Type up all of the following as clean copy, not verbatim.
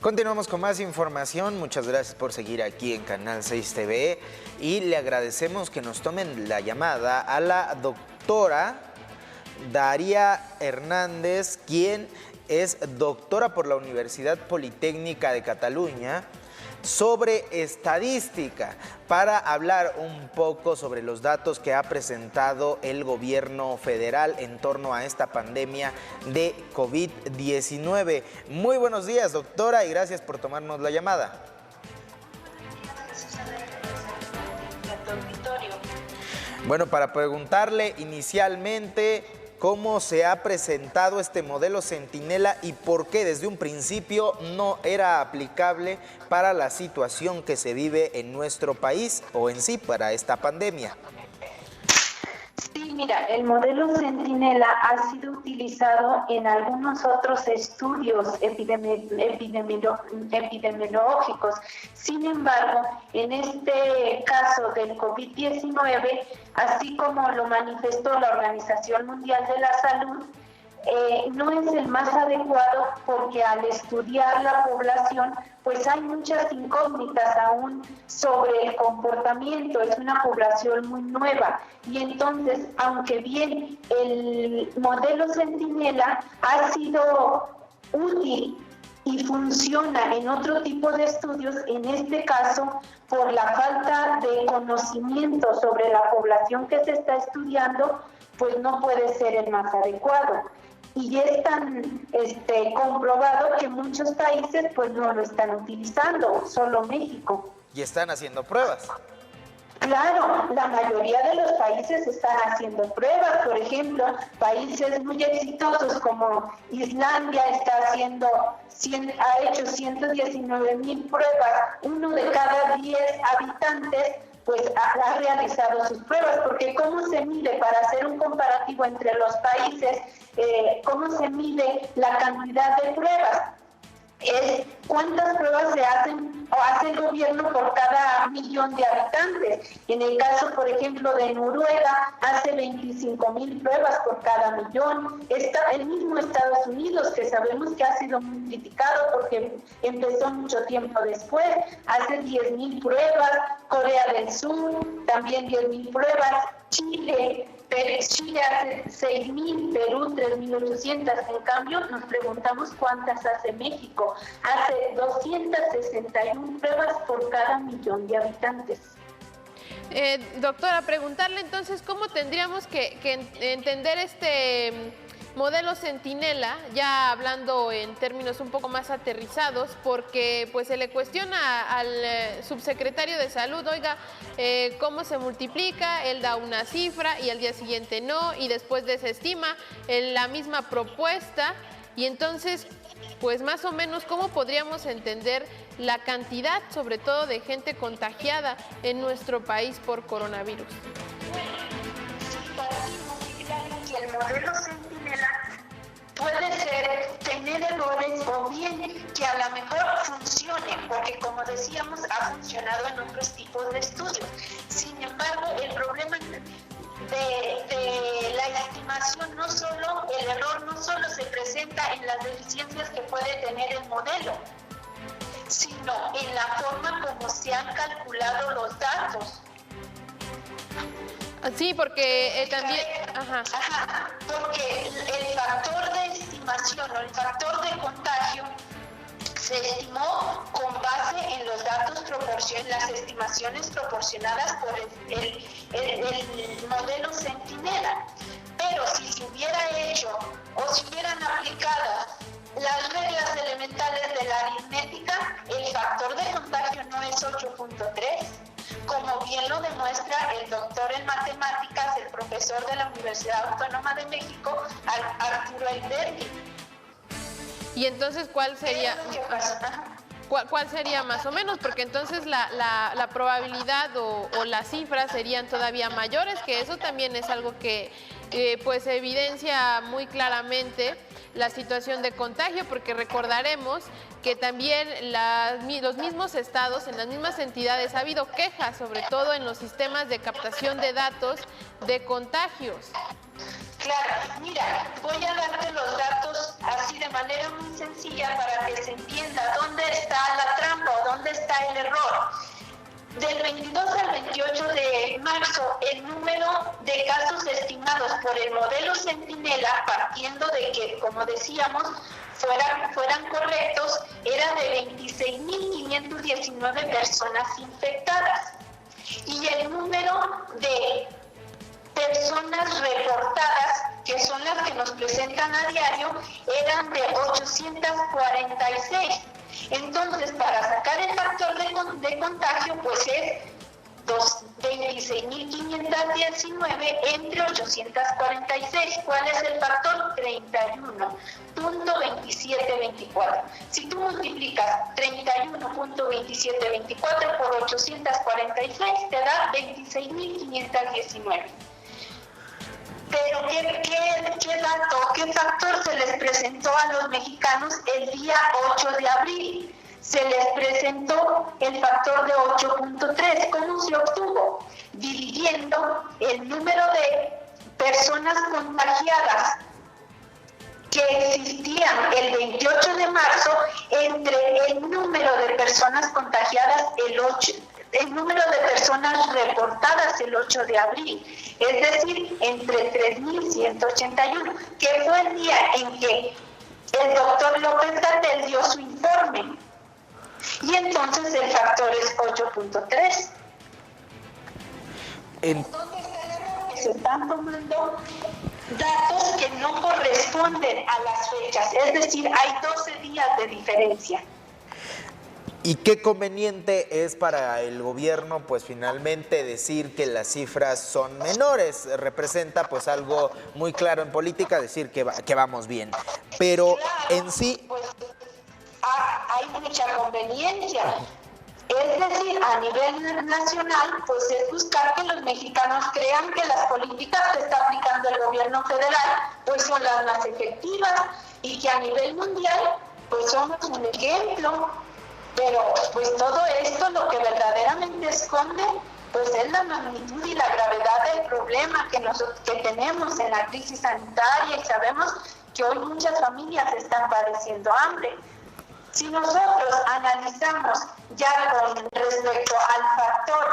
Continuamos con más información. Muchas gracias por seguir aquí en Canal 6 TV y le agradecemos que nos tomen la llamada a la doctora Daria Hernández, quien es doctora por la Universidad Politécnica de Cataluña, sobre estadística, para hablar un poco sobre los datos que ha presentado el gobierno federal en torno a esta pandemia de COVID-19. Muy buenos días, doctora, y gracias por tomarnos la llamada. Bueno, para preguntarle inicialmente cómo se ha presentado este modelo Centinela y por qué desde un principio no era aplicable para la situación que se vive en nuestro país o en sí para esta pandemia. Sí, mira, el modelo Centinela ha sido utilizado en algunos otros estudios epidemiológicos. Sin embargo, en este caso del COVID-19, así como lo manifestó la Organización Mundial de la Salud, no es el más adecuado porque al estudiar la población, pues hay muchas incógnitas aún sobre el comportamiento, es una población muy nueva y entonces, aunque bien el modelo Centinela ha sido útil y funciona en otro tipo de estudios, en este caso, por la falta de conocimiento sobre la población que se está estudiando, pues no puede ser el más adecuado. Y es tan comprobado que muchos países pues no lo están utilizando, solo México. Y están haciendo pruebas. Claro, la mayoría de los países están haciendo pruebas. Por ejemplo, países muy exitosos como Islandia ha hecho 119,000 pruebas. 1 de cada 10 habitantes pues ha realizado sus pruebas, porque ¿cómo se mide para hacer un comparativo entre los países? ¿Cómo se mide la cantidad de pruebas? Es cuántas pruebas se hacen o hace el gobierno por cada millón de habitantes. En el caso, por ejemplo, de Noruega, hace 25,000 pruebas por cada millón. El mismo Estados Unidos, que sabemos que ha sido muy criticado porque empezó mucho tiempo después, hace 10,000 pruebas. Corea del Sur, también 10,000 pruebas. Chile hace 6,000, Perú 3,800. En cambio, nos preguntamos cuántas hace México. Hace 261 pruebas por cada millón de habitantes. Doctora, preguntarle entonces cómo tendríamos que entender este modelo Centinela, ya hablando en términos un poco más aterrizados, porque pues se le cuestiona al subsecretario de Salud, oiga, cómo se multiplica, él da una cifra y al día siguiente no, y después desestima la misma propuesta, y entonces, pues más o menos, ¿cómo podríamos entender la cantidad, sobre todo de gente contagiada en nuestro país por coronavirus? El modelo Centinela puede ser tener errores o bien que a lo mejor funcione, porque como decíamos, ha funcionado en otros tipos de estudios. Sin embargo, el problema de la estimación el error no solo se presenta en las deficiencias que puede tener el modelo, sino en la forma como se han calculado los datos. Sí, porque también... Porque el factor de estimación o el factor de contagio se estimó con base en los datos las estimaciones proporcionadas por el modelo Centinela. Pero si se hubiera hecho o si hubieran aplicado las reglas elementales de la aritmética, el factor de contagio no es 8.3. Como bien lo demuestra el doctor en matemáticas, el profesor de la Universidad Autónoma de México, Arturo Alberti. Y entonces, ¿cuál sería más o menos? Porque entonces la probabilidad o las cifras serían todavía mayores, que eso también es algo que pues evidencia muy claramente la situación de contagio, porque recordaremos que también los mismos estados, en las mismas entidades, ha habido quejas, sobre todo en los sistemas de captación de datos de contagios. Claro, mira, voy a darte los datos así de manera muy sencilla para que se entienda dónde está el error. Del 22 al 28 de marzo, el número de casos estimados por el modelo Centinela, partiendo de que, como decíamos, fueran correctos, era de 26.519 personas infectadas. Y el número de personas reportadas, que son las que nos presentan a diario, eran de 846. Entonces, para sacar el factor de contagio, pues es 26.519 entre 846. ¿Cuál es el factor? 31.2724. Si tú multiplicas 31.2724 por 846, te da 26.519. Pero ¿qué factor se les presentó a los mexicanos el día 8 de abril? Se les presentó el factor de 8.3. ¿Cómo se obtuvo? Dividiendo el número de personas contagiadas que existían el 28 de marzo entre el número de personas contagiadas el número de personas reportadas el 8 de abril, es decir, entre 3.181, que fue el día en que el doctor López-Gatell dio su informe. Y entonces el factor es 8.3. Entonces se están tomando datos que no corresponden a las fechas, es decir, hay 12 días de diferencia. ¿Y qué conveniente es para el gobierno, pues finalmente decir que las cifras son menores? Representa pues algo muy claro en política, decir que vamos bien. Pero claro, en sí... Pues, hay mucha conveniencia. Es decir, a nivel nacional, pues es buscar que los mexicanos crean que las políticas que está aplicando el gobierno federal, pues son las más efectivas, y que a nivel mundial, pues somos un ejemplo. Pero pues todo esto lo que verdaderamente esconde pues es la magnitud y la gravedad del problema que tenemos en la crisis sanitaria, y sabemos que hoy muchas familias están padeciendo hambre. Si nosotros analizamos ya con respecto al factor,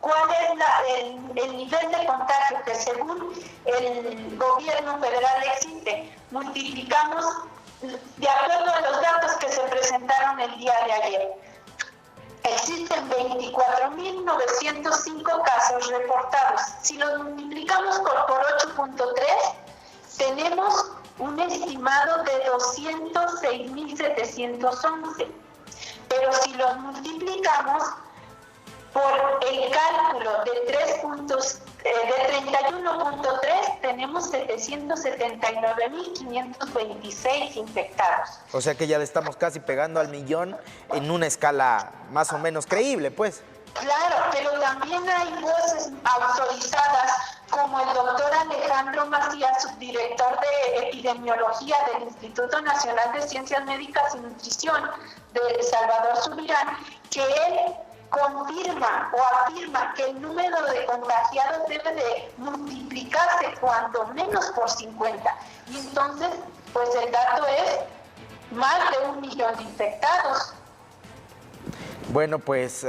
cuál es el nivel de contagio que según el gobierno federal existe, multiplicamos de acuerdo a los datos que se presentaron el día de ayer. Existen 24.905 casos reportados. Si los multiplicamos por 8.3, tenemos un estimado de 206.711. Pero si los multiplicamos por el cálculo de 31.3, tenemos 779.526 infectados. O sea que ya le estamos casi pegando al millón en una escala más o menos creíble, pues. Claro, pero también hay voces autorizadas como el doctor Alejandro Macías, subdirector de epidemiología del Instituto Nacional de Ciencias Médicas y Nutrición de Salvador Subirán, que él confirma o afirma que el número de contagiados debe de multiplicarse cuando menos por 50. Y entonces, pues el dato es más de 1 millón de infectados. Bueno, pues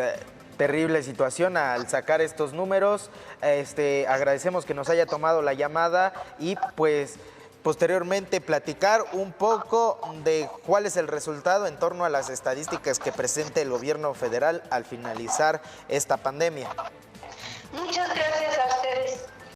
terrible situación al sacar estos números. Agradecemos que nos haya tomado la llamada y pues posteriormente platicar un poco de cuál es el resultado en torno a las estadísticas que presente el gobierno federal al finalizar esta pandemia. Muchas gracias.